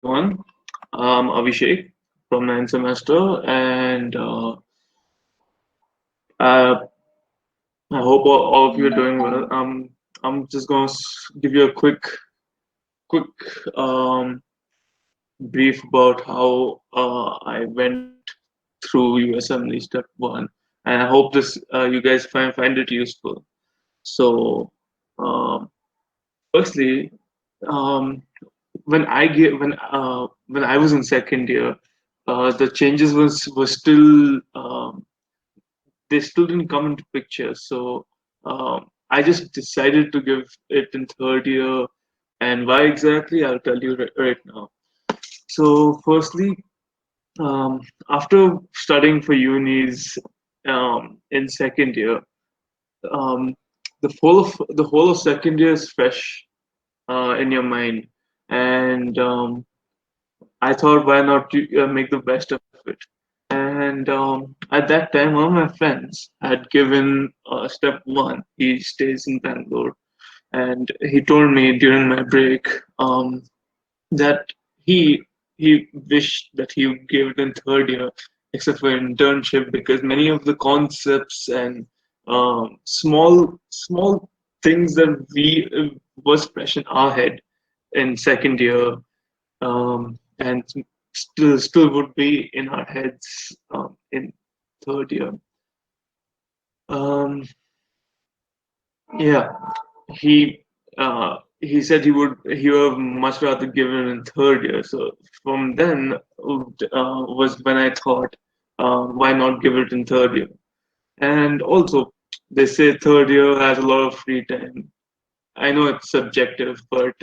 everyone. I'm Avishek from ninth semester, and I, I hope all of you are doing well. I'm just going to give you a quick um, brief about how I went through USMLE Step 1, and I hope this you guys find it useful. So, um, firstly, um, when I was in second year, the changes was still they still didn't come into picture. So I just decided to give it in third year, and why exactly I'll tell you right now. So firstly, after studying for unis in second year, um, the whole of second year is fresh in your mind, and I thought, why not make the best of it? And at that time, one of my friends had given Step 1. He stays in Bangalore, and he told me during my break that he he wished that he would give it in third year, except for internship, because many of the concepts and small things that we was fresh in our head in second year, and still would be in our heads in third year. Um, yeah, he said he would much rather give it in third year. So from then was when I thought, why not give it in third year? And also, they say third year has a lot of free time. I know it's subjective, but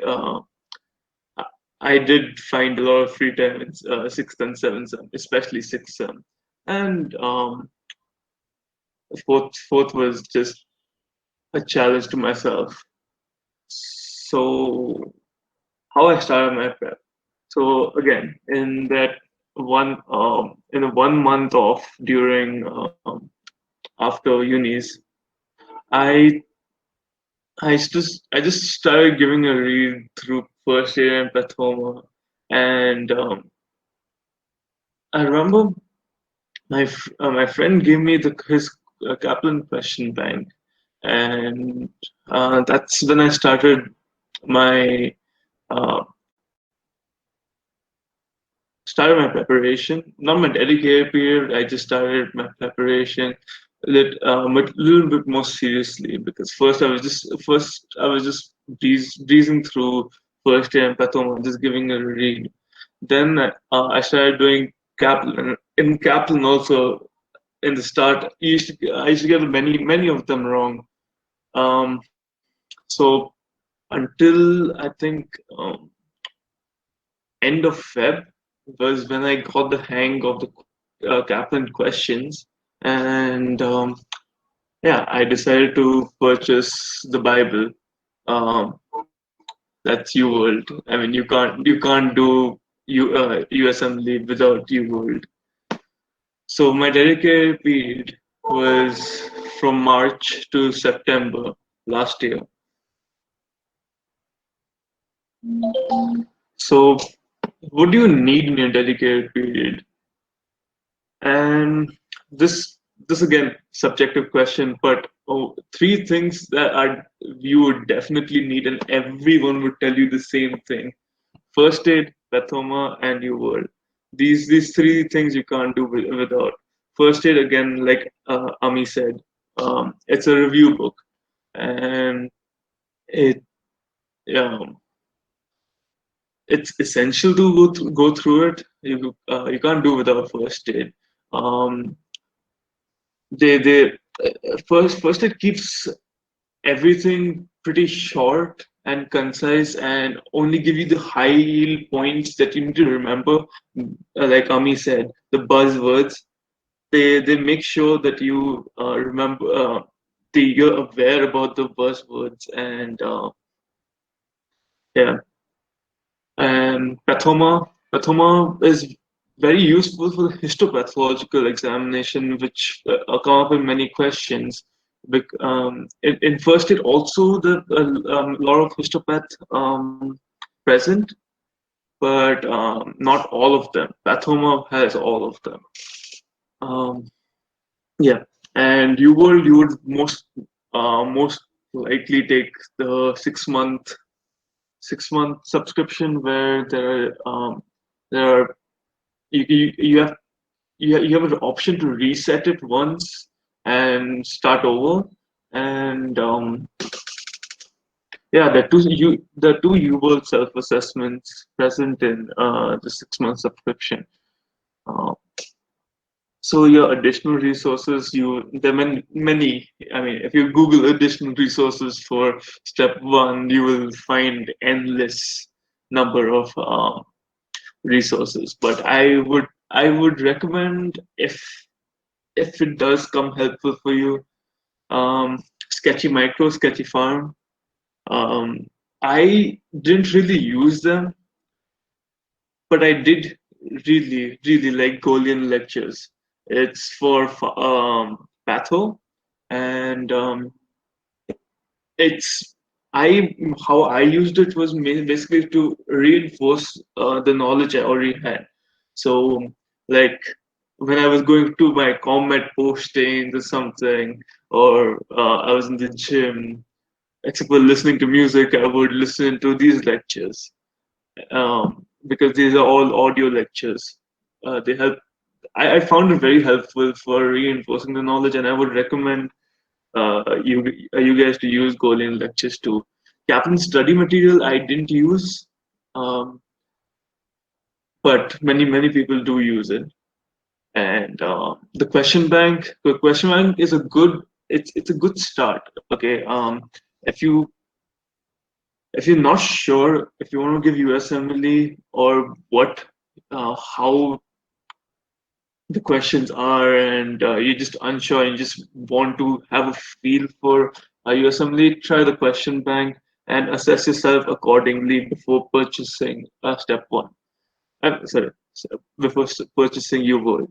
I did find a lot of free time in sixth and seventh sem, especially sixth sem. And fourth was just a challenge to myself. So how I started my prep. So again, in a 1 month off during after unis, I I just started giving a read through first year and Pathoma, and I remember my friend gave me his Kaplan question bank, and that's when I started my uh, preparation. Not my dedicated period. I just started my preparation a little bit more seriously, because first I was just breezing through first year and Pathoma, just giving a read. Then I started doing Kaplan. In Kaplan also, in the start, I used to get many of them wrong. Um, so until I think end of Feb was when I got the hang of the Kaplan questions, and yeah, I decided to purchase the Bible. Um, that's UWorld. I mean, you can't do USMLE without UWorld. So my dedicated period was from March to September last year. So what do you need in your dedicated period? And this again subjective question, but three things that are you would definitely need, and everyone would tell you the same thing: first aid, pathoma, and your world. These three things you can't do without. First aid, again, like Ami said, it's a review book, and it um, it's essential to go through it. You can't do without first aid. Um, they first it keeps everything pretty short and concise, and only give you the high yield points that you need to remember. Like Ami said, the buzzwords, they make sure that you remember, you're aware about the buzzwords, and yeah. And pathoma is very useful for the histopathological examination, which come up in many questions. In first, it also the a lot of histopath present. but not all of them. Pathoma has all of them. Um, yeah, and you would most likely take the 6 month subscription where there are you have you have an option to reset it once and start over. And yeah, the two U-World self-assessments present in the 6 month subscription. Uh, so your additional resources, there are many. I mean, if you Google additional resources for step one, you will find endless number of resources. But I would recommend, if it does come helpful for you, Sketchy Micro, Sketchy Farm. Um, I didn't really use them, but I did really like Golian lectures. It's for Patho, and it's I how I used it was basically to reinforce the knowledge I already had. So, like when I was going to my combat postings or something, or I was in the gym, except for listening to music, I would listen to these lectures, because these are all audio lectures. They help. I found it very helpful for reinforcing the knowledge, and I would recommend you guys to use Golian lectures too. Kaplan's study material I didn't use, um, but many people do use it. And the question bank is a good. It's a good start. Okay, if you if you're not sure if you want to give USMLE or how the questions are, and you're just unsure and you just want to have a feel for USMLE, try the question bank and assess yourself accordingly before purchasing step one. Sorry, before purchasing your word.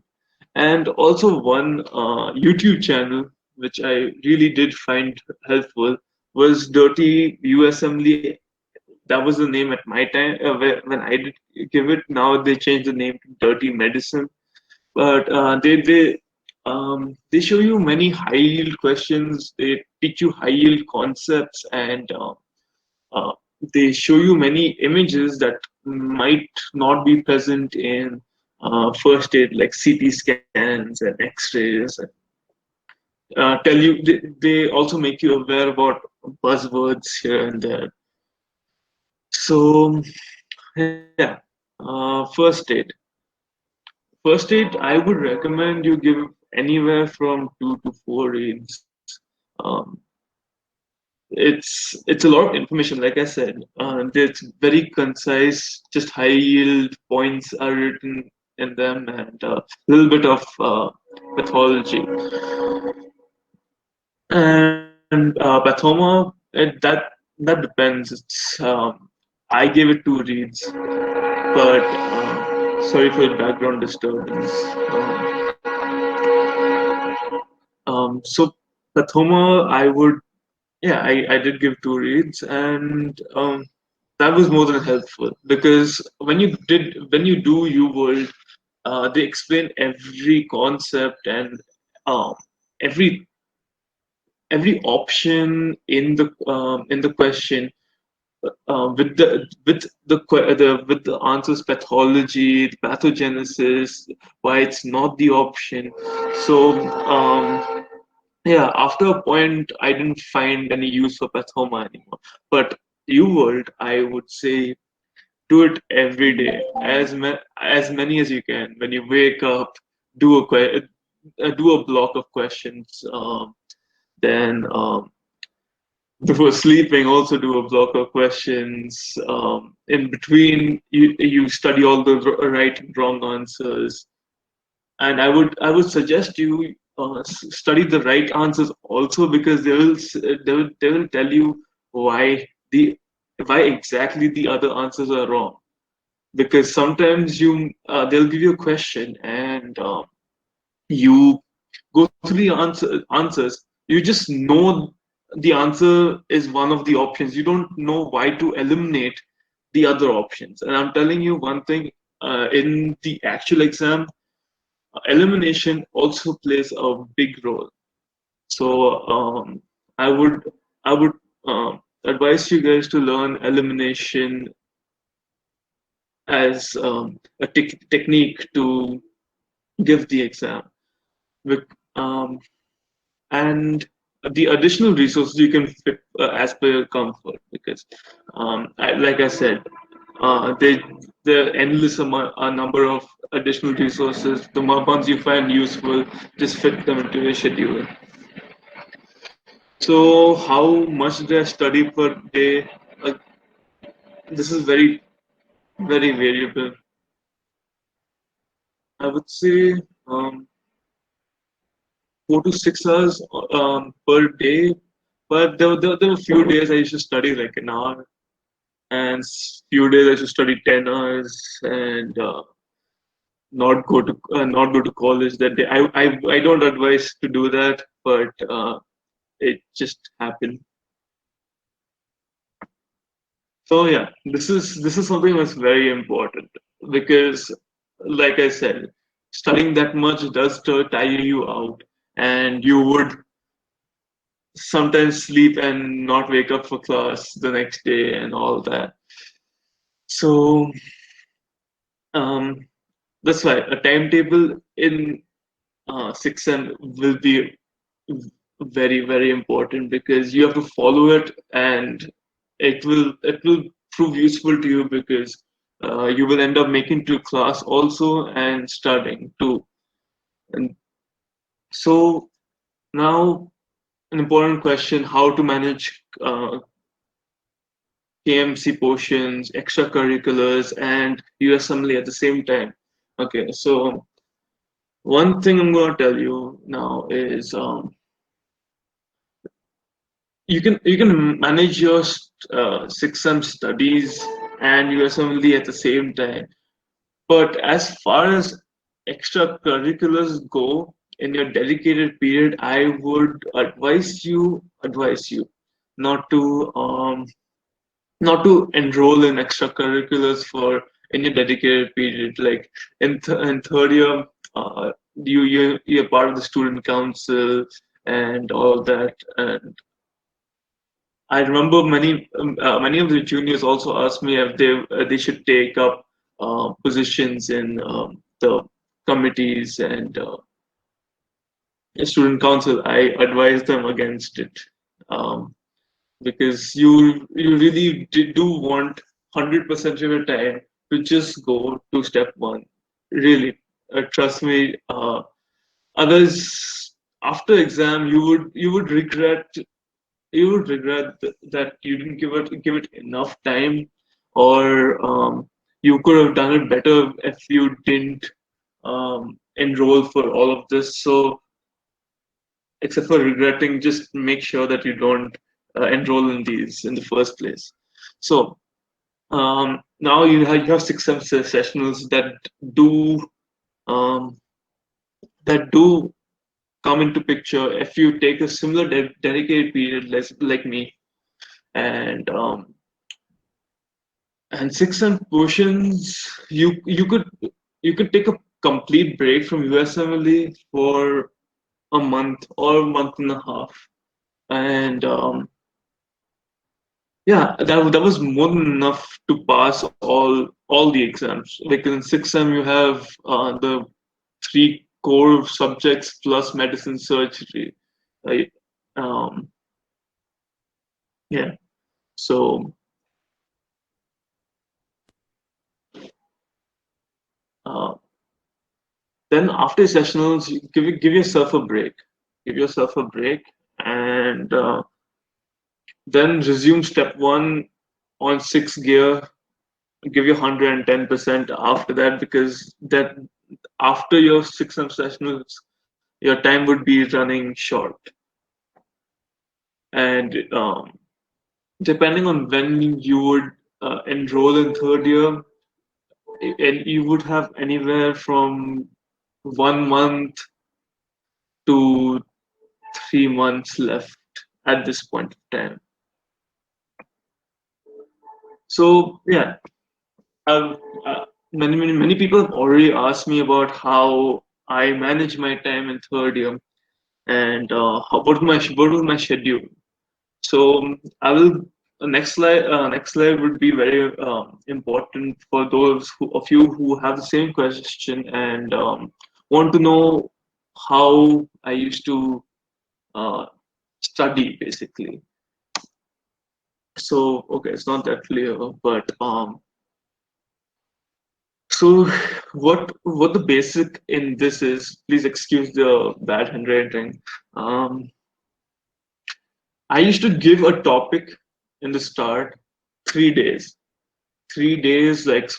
And also one YouTube channel which I really did find helpful was Dirty USMLE. That was the name at my time when I did give it. Now they changed the name to Dirty Medicine, but they show you many high yield questions. They teach you high yield concepts, and uh, they show you many images that might not be present in first aid, like CT scans and X-rays. Tell you they also make you aware about buzzwords here and there. So yeah, first aid, I would recommend you give anywhere from 2 to 4 reads. Um, it's a lot of information, like I said. It's very concise, just high yield points are written in them, and a little bit of pathology. And pathoma, that depends. I gave it 2 reads, but sorry for the background disturbance. So Pathoma, I did give 2 reads, and that was more than helpful because when you do UWorld, they explain every concept and um, every every option in the question, with the answers, pathology, the pathogenesis, why it's not the option. So yeah, after a point, I didn't find any use for pathoma anymore. But UWorld, I would say, do it every day, as many as you can. When you wake up, do a block of questions. Then before sleeping, also do a block of questions. In between, you study all the right and wrong answers. And I would suggest you study the right answers also, because they will tell you why the why exactly the other answers are wrong. Because sometimes they'll give you a question, and you go through the answers, you just know the answer is one of the options. You don't know why to eliminate the other options. And I'm telling you one thing, in the actual exam, elimination also plays a big role. So I would I would advise you guys to learn elimination as a technique to give the exam. Um, and the additional resources you can fit as per your comfort, because like I said, they there are endless a number of additional resources. The more ones you find useful, just fit them into your schedule. So how much do I study per day? uh, this is very variable. I would say um, 4 to 6 hours per day, but there were a few days I used to study like an hour, and few days I should study 10 hours, and not go to college that day. I don't advise to do that, but it just happened. So yeah, this is something that's very important, because, like I said, studying that much does tire you out, and you would sometimes sleep and not wake up for class the next day and all that. So um, that's why a timetable in 6M will be very important, because you have to follow it, and it will prove useful to you, because you will end up making to class also and studying too. And so now an important question: how to manage KMC portions, extracurriculars, and USMLE at the same time. Okay, so one thing I'm going to tell you now is you can manage your 6M studies and USMLE at the same time. But as far as extracurriculars go, in your dedicated period, I would advise you not to not to enroll in extracurriculars for any dedicated period. Like in third year, you're part of the student council and all that. And I remember many of the juniors also asked me if they should take up positions in the committees and student council. I advised them against it. Um, because you really do want 100% of your time to just go to step one. Really, trust me. Others, after exam, you would regret that you didn't give it enough time, or you could have done it better if you didn't enroll for all of this. So, except for regretting, just make sure that you don't enroll in these in the first place. So now you have 6 sessionals do um, that do come into picture if you take a similar dedicated period like me, and 6 sem portions, you could take a complete break from USMLE for a month or a month and a half, and yeah, that was more than enough to pass all the exams. Like in 6M, you have the three core subjects plus medicine surgery, right? Um, yeah. So uh, then after sessionals, you give yourself a break. Give yourself a break, and then resume step one on 6 gear. Give you 110% after that, because that after your 6 sessionals, your time would be running short. And depending on when you would enroll in third year, and you would have anywhere from 1 month to 3 months left at this point of time. So yeah, I've, many people have already asked me about how I manage my time in third year and what was my schedule. So I will next slide would be very important for those of you who have the same question and want to know how I used to uh, study basically. So okay, it's not that clear, but so what the basic in this is, please excuse the bad handwriting. Um, I used to give a topic in the start, 3 days. 3 days, like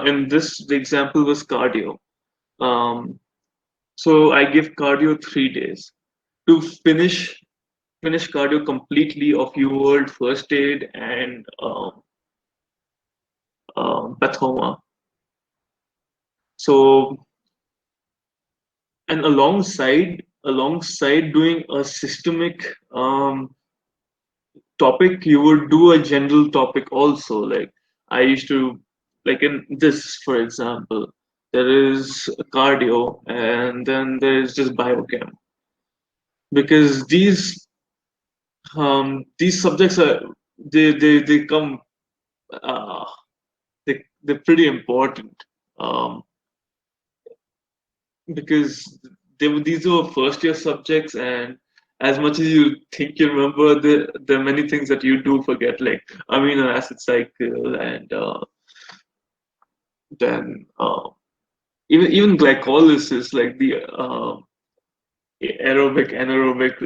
in this, the example was cardio. Um, so I give cardio 3 days to finish cardio completely of UWorld, first aid, and pathoma. So and alongside doing a systemic topic, you would do a general topic also. Like I used to, like in this, for example, there is cardio and then there is just biochem because these subjects are they come uh, they're pretty important um, because these were first year subjects and as much as you think you remember there are many things that you do forget like amino acid cycle and then even glycolysis like the aerobic anaerobic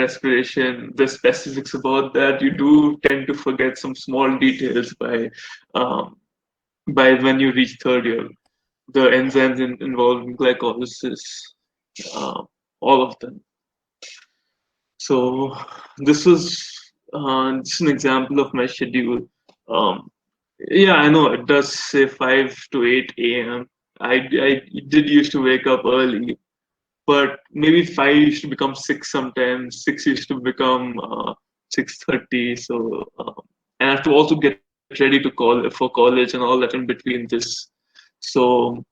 respiration the specifics about that you do tend to forget some small details um, by when you reach third year the enzymes involved in glycolysis uh, all of them. So this was just an example of my schedule. Um, yeah, I know it does say 5 to 8 a.m. I did used to wake up early, but maybe 5 used to become 6 sometimes. 6 used to become 6:30. So and I have to also get ready to call for college and all that in between this. So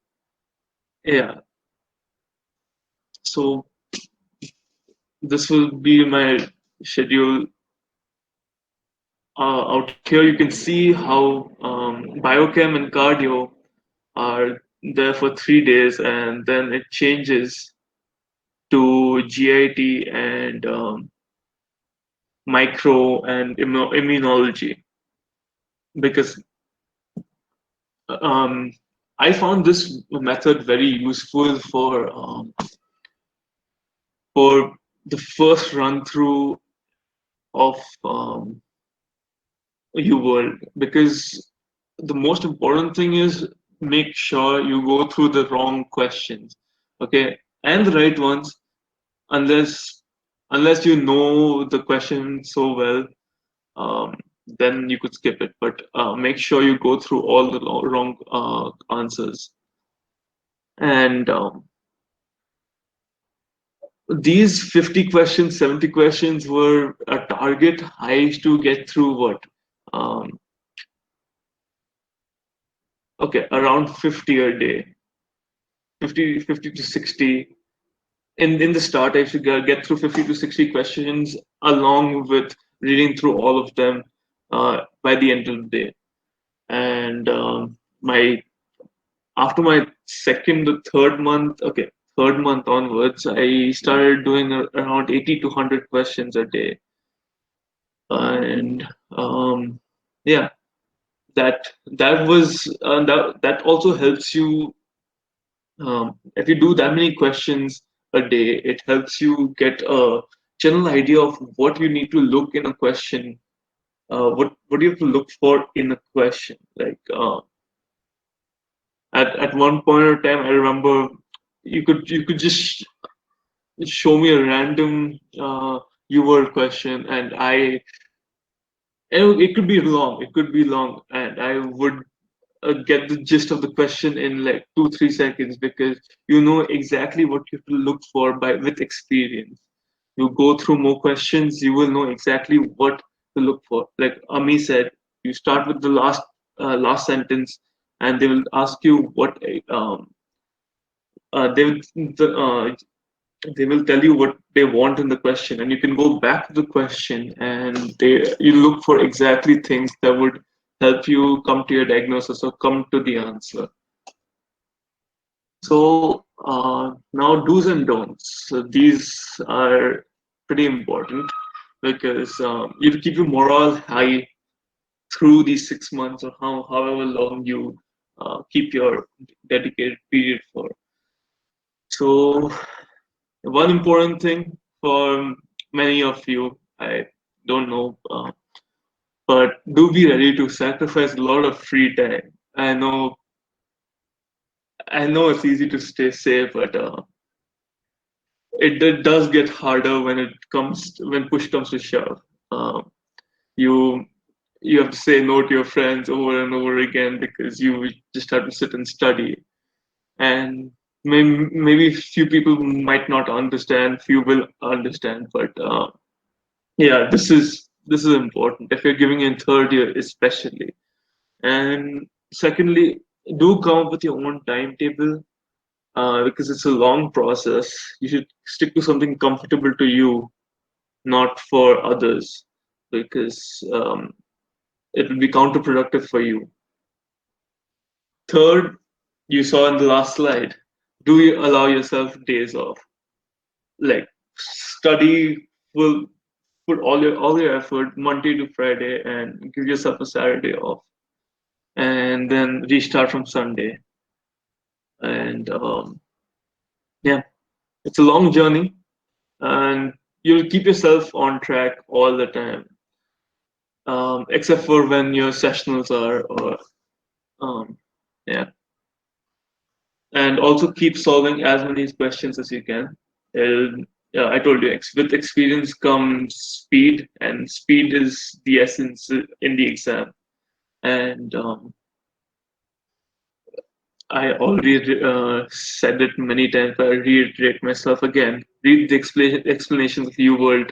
yeah, so this will be my schedule. Out here, you can see how biochem and cardio are there for 3 days, and then it changes to GIT and micro and immunology because um, I found this method very useful for the first run through of UWorld because the most important thing is make sure you go through the wrong questions, okay, and the right ones, unless you know the question so well, um, then you could skip it. But make sure you go through all the wrong answers. And these 50 questions, 70 questions were a target. I used to get through what? Um, okay, around 50 a day, 50 to 60. In the start, I should get through 50 to 60 questions along with reading through all of them by the end of the day. And my after my second or third month, okay, third month onwards, I started doing around 80 to 100 questions a day. And yeah, that also helps you if you do that many questions a day, it helps you get a general idea of what you need to look in a question. What do you have to look for in a question? Like at one point of time, I remember you could just show me a random UWorld question, and it could be long. It could be long, and I would get the gist of the question in like 2 3 seconds because you know exactly what you have to look for by with experience. You go through more questions, you will know exactly what to look for. Like Ami said, you start with the last last sentence, and they will ask you what they will they will tell you what they want in the question, and you can go back to the question and you look for exactly things that would help you come to your diagnosis or come to the answer. So now do's and don'ts. So these are pretty important because you keep your morale high through these 6 months or however long you keep your dedicated period for. So one important thing for many of you, I don't know, but do be ready to sacrifice a lot of free time. I know it's easy to stay safe, but it does get harder when push comes to shove. Um, you you have to say no to your friends over and over again because you just have to sit and study. And maybe few people might not understand, few will understand, but yeah, this is important if you're giving in third year especially. And secondly, do come up with your own timetable because it's a long process. You should stick to something comfortable to you, not for others, because it will be counterproductive for you. Third, you saw in the last slide, do you allow yourself days off? Like study will put all your effort Monday to Friday and give yourself a Saturday off, and then restart from Sunday. And yeah, it's a long journey, and you'll keep yourself on track all the time, except for when your sessionals are, or um, yeah. And also keep solving as many questions as you can. Yeah, I told you, with experience comes speed, and speed is the essence in the exam. And I already said it many times, but I reiterate myself again. Read the explanations of UWorld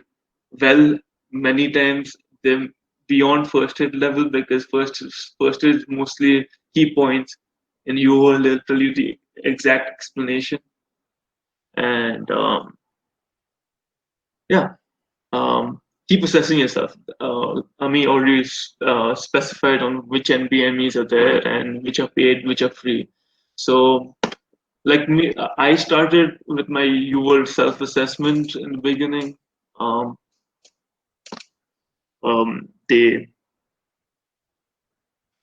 well many times. Them beyond first aid level, because first aid is mostly key points. In UWorld, they'll tell you the exact explanation. And yeah, keep assessing yourself. Ami already specified on which NBMEs are there and which are paid, which are free. So like me, I started with my UWorld self-assessment in the beginning. Um, they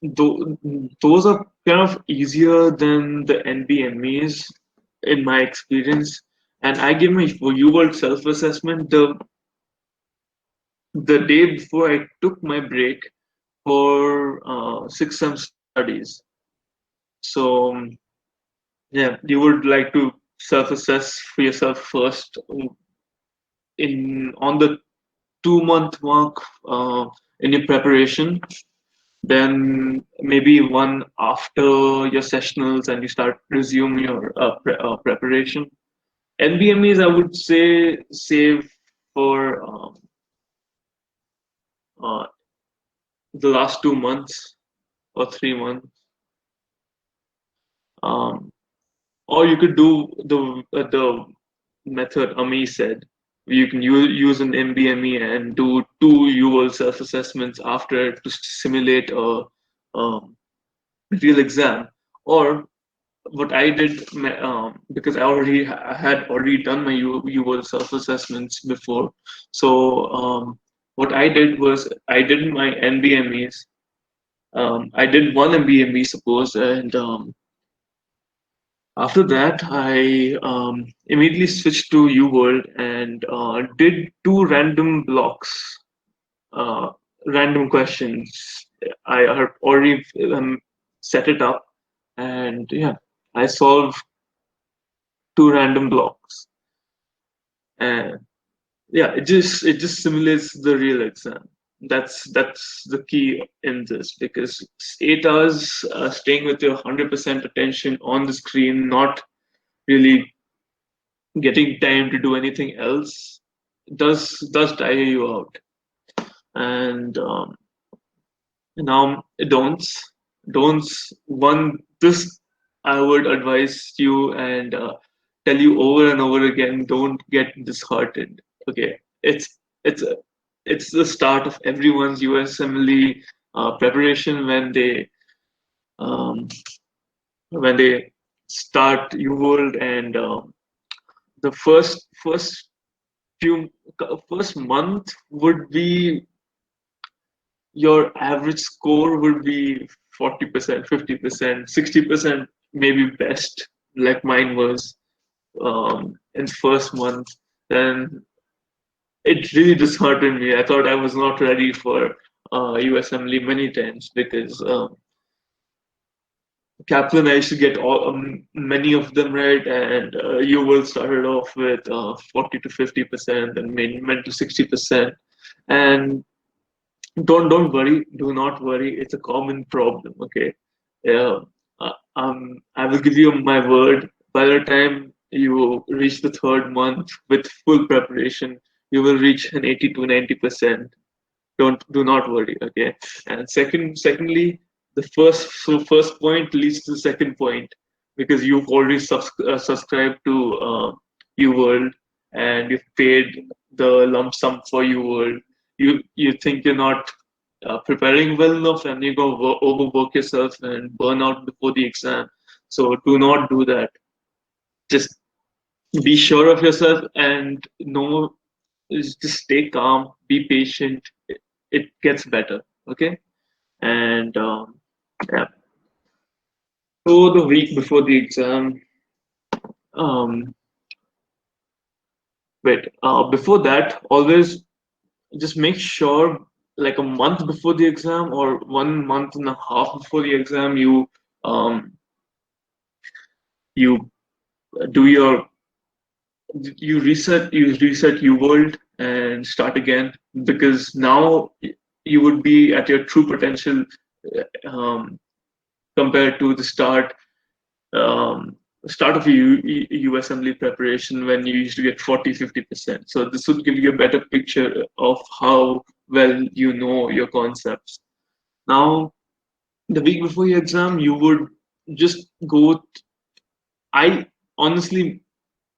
those are kind of easier than the NBMEs in my experience. And I gave my UWorld self-assessment the day before I took my break for 6 sem studies. So yeah, you would like to self-assess for yourself first in on the 2 month mark in your preparation, then maybe one after your sessionals and you start resume your preparation. NBMEs I would say save for uh, the last 2 months or 3 months. Um, or you could do the method Ami said. You can use an MBME and do two UL self-assessments after it to simulate a um, real exam. Or what I did, because I had already done my UL self-assessments before. So what I did was I did my NBMEs. I did one MBME, suppose, and after that, I immediately switched to UWorld and did two random blocks, uh, random questions. I had already set it up, and yeah, I solved two random blocks, and yeah, it just simulates the real exam. That's the key in this, because 8 hours staying with your 100% attention on the screen, not really getting time to do anything else does tire you out. And now don'ts. Don't one this I would advise you and tell you over and over again. Don't get disheartened. Okay, it's a, it's the start of everyone's USMLE preparation um, when they start UWorld and the few first month would be your average score would be 40%, 50%, 60% maybe best, like mine was in first month. Then it really disheartened me. I thought I was not ready for USMLE many times because Kaplan I used to get many of them right, and you will started off with 40 to 50%, and meant to 60%, and don't worry, do not worry. It's a common problem. Okay, yeah. I will give you my word. By the time you reach the third month with full preparation, you will reach an 80 to 90%. Do not worry. Okay, and secondly, the first point leads to the second point because you've already subscribed to UWorld and you've paid the lump sum for UWorld. You think you're not preparing well enough and you're gonna overwork yourself and burn out before the exam. So do not do that. Just be sure of yourself and know just stay calm, be patient. It gets better. Okay, and yeah. So the week before the exam, um, before that, always just make sure like a month before the exam or 1 month and a half before the exam, um, you do your you reset UWorld and start again because now you would be at your true potential compared to the um, start of USMLE preparation when you used to get 40-50%. So this would give you a better picture of how well you know your concepts. Now, the week before your exam, you would just go. I honestly,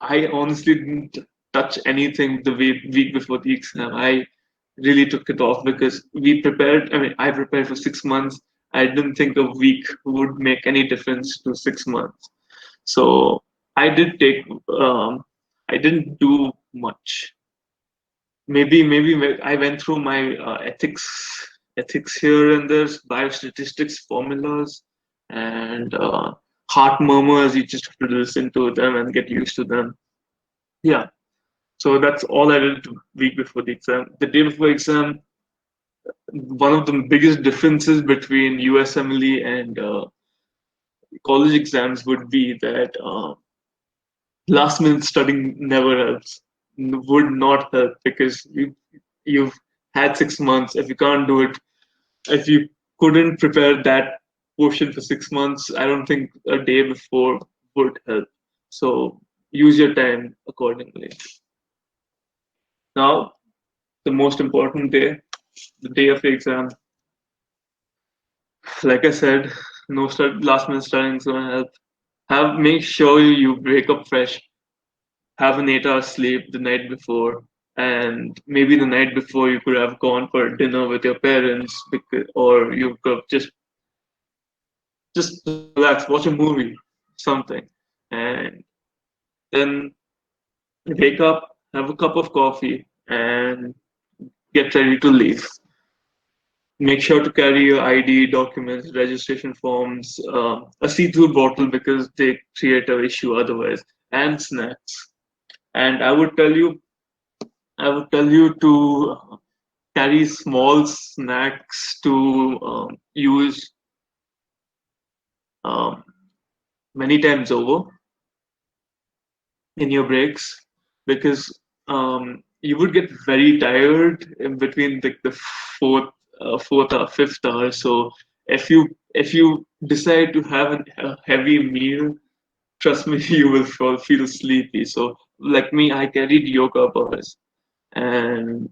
I honestly didn't touch anything the week before the exam. I really took it off because we prepared. I mean, I prepared for 6 months. I didn't think a week would make any difference to 6 months. So I did take. I didn't do much. Maybe I went through my ethics here and there, biostatistics formulas, and heart murmurs. You just have to listen to them and get used to them. Yeah. So that's all I did the week before the exam. The day before exam, one of the biggest differences between USMLE and college exams would be that last minute studying never helps, would not help because you've had 6 months. If you can't do it, if you couldn't prepare that portion for 6 months, I don't think a day before would help. So use your time accordingly. Now, the most important day, the day of the exam. Like I said, no last minute studying is gonna help. Make sure you wake up fresh, have an 8 hour sleep the night before, and maybe the night before you could have gone for dinner with your parents, or you could have just relax, watch a movie, something, and then wake up, have a cup of coffee, and get ready to leave. Make sure to carry your ID, documents, registration forms, a see-through bottle because they create an issue otherwise, and snacks. And I would tell you to carry small snacks to use um, many times over in your breaks because you would get very tired in between the fourth or fifth hour. So if you decide to have a heavy meal, trust me, you will feel sleepy. So like me, I carried yoga bars and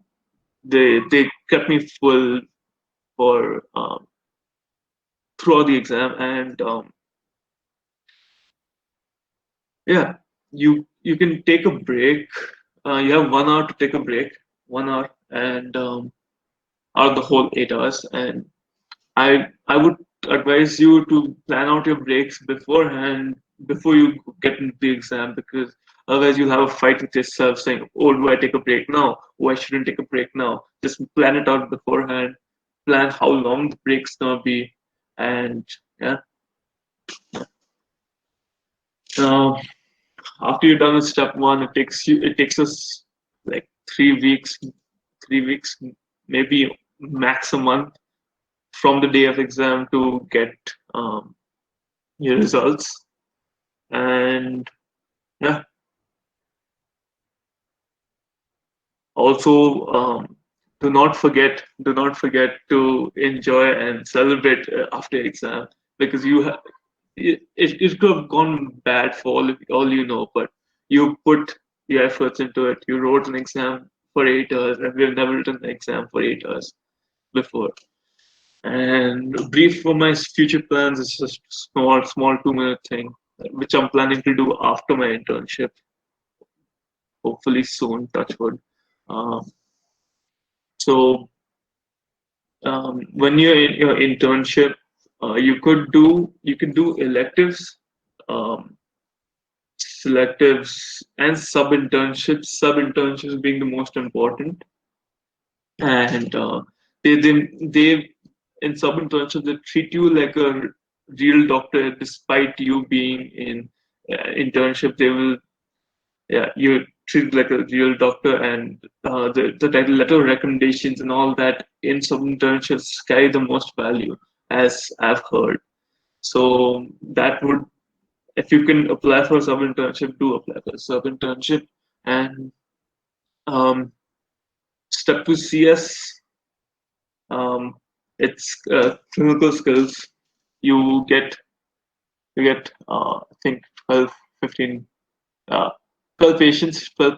they kept me full for throughout the exam, and yeah, you can take a break. You have 1 hour to take a break, 1 hour, and out of the whole 8 hours. And I would advise you to plan out your breaks beforehand before you get into the exam, because otherwise you'll have a fight with yourself saying, "Oh, do I take a break now? Oh, I shouldn't take a break now." Just plan it out beforehand. Plan how long the break's gonna be, and yeah. Uh, After you're done with step one, it takes us like 3 weeks, 3 weeks, maybe max a month from the day of exam to get your results. And yeah, also do not forget to enjoy and celebrate after exam, because it could have gone bad for all you know, but you put the efforts into it. You wrote an exam for 8 hours, and we've never written an exam for 8 hours before. And a brief for my future plans is just a small 2 minute thing, which I'm planning to do after my internship, hopefully soon, touch wood. Um, so when you're in your internship, you can do electives, um, selectives, and sub internships. Sub internships being the most important, and they in sub internships they treat you like a real doctor, despite you being in internship. They will, yeah, you treat like a real doctor, and the letter of recommendations and all that in sub internships carry the most value, as I've heard. So that would, if you can apply for a sub internship, do apply for a sub internship. And um, step to CS, um, it's clinical skills. You get I think 12, 15, uh, 12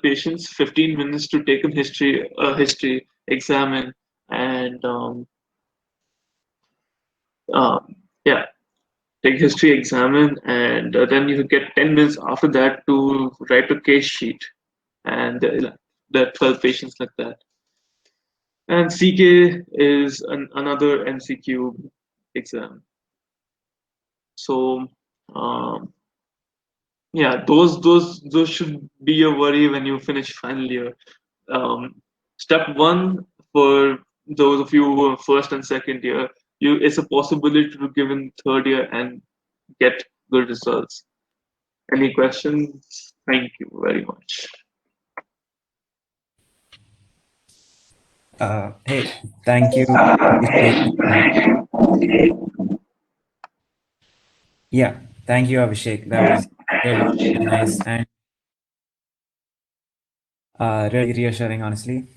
patients, 15 minutes to take a history examine, and um, yeah, take history examine, and then you get 10 minutes after that to write a case sheet, and there are 12 patients like that. And CK is another MCQ exam. So um, yeah, those should be your worry when you finish final year. Um, Step one, for those of you who are first and second year, it's a possibility to give in third year and get good results. Any questions? Thank you very much. Hey, thank you, Abhishek. Yeah, thank you, Abhishek. That was really, really nice and really reassuring, honestly.